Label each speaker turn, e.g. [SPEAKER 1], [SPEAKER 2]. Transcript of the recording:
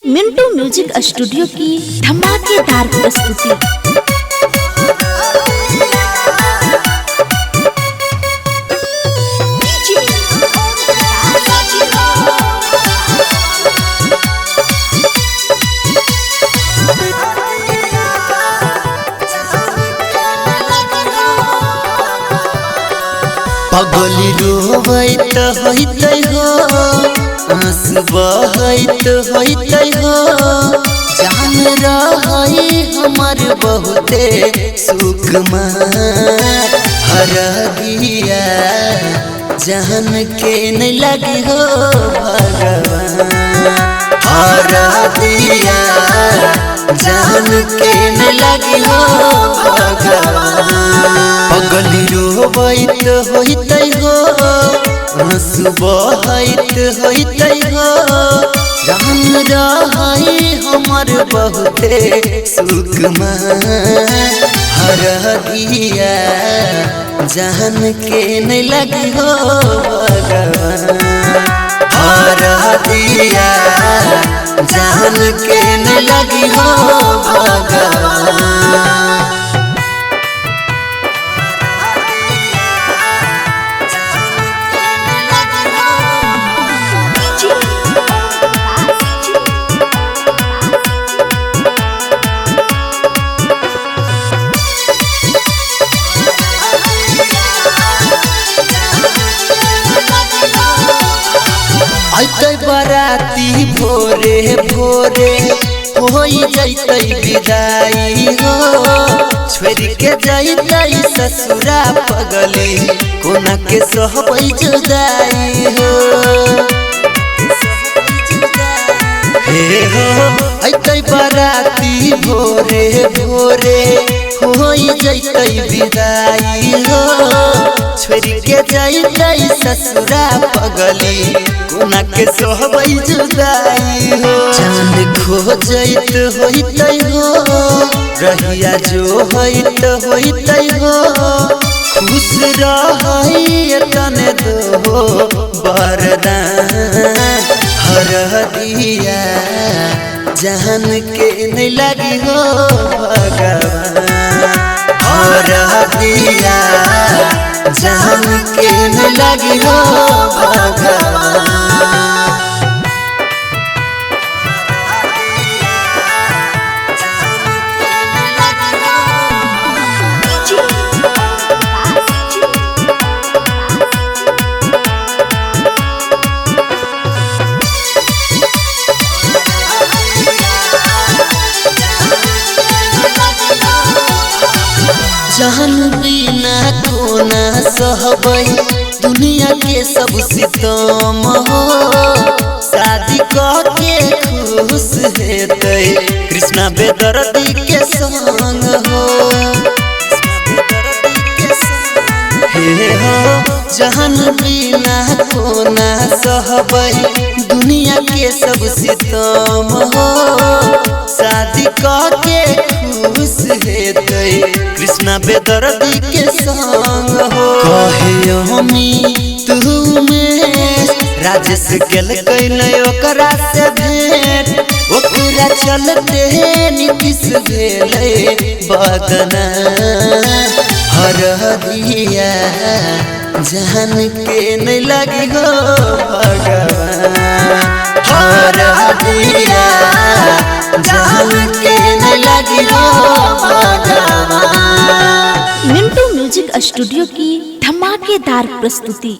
[SPEAKER 1] Mintu music studio की धमाकेदार प्रस्तुति।
[SPEAKER 2] पगली रोवैत होइतै हो, आँसू बहैत होइतै हो, जान रहै हमर बहुते सुखमा हरदिया जान के नहीं लगी हो भगवान, हरदिया जान के नहीं लगी हो भगवान। पगली रोवैत होइतै हो, आँसू बहैत होइतै हो, जान रहै हमर बहुते सुखमा हरदिया जान के नहीं लगी हो भगवान, हरदिया जान के नहीं लगी हो भगवान। ऐतै बराती भोरे भोरे होई जैतै विदाई हो, छोड़ के जैतै ससुरा पगली कोना के सहबै जुदाई हो। हे हो ऐतै बराती भोरे भोरे होई जैतै विदाई हो, छोड़ के जैतै ससुरा पगली कोना के सहबै जुदाई हो। जान खोजैत होइतै हो, रहिया जो होइत होइतै हो, खुश रहै तने दो वरदान हरदिया जान के नहीं लगी हो भगवान, हरदिया जान के नहीं लगी हो भगवान। जान बिना कोना सहबै दुनिया के सब सितम हो, शादी के खुश हेतै कृष्णा बेदर्दी के संग हो। हे हो जान बिना कोना सहबै दुनिया के सब सितम हो, शादी के खुश हेतै कृष्णा बेदर्दी के संग हो। कहे हमी तुम्हें राजेश गेल कैलै ओकरा से भेंट, ओकरा चलते नीतीश भेलै बदनाम हरदिया जान के नहीं लगी हो भगवान, हरदिया जान के नहीं लगी हो भगवान।
[SPEAKER 1] मिंटू म्यूजिक स्टूडियो की धमाकेदार प्रस्तुति।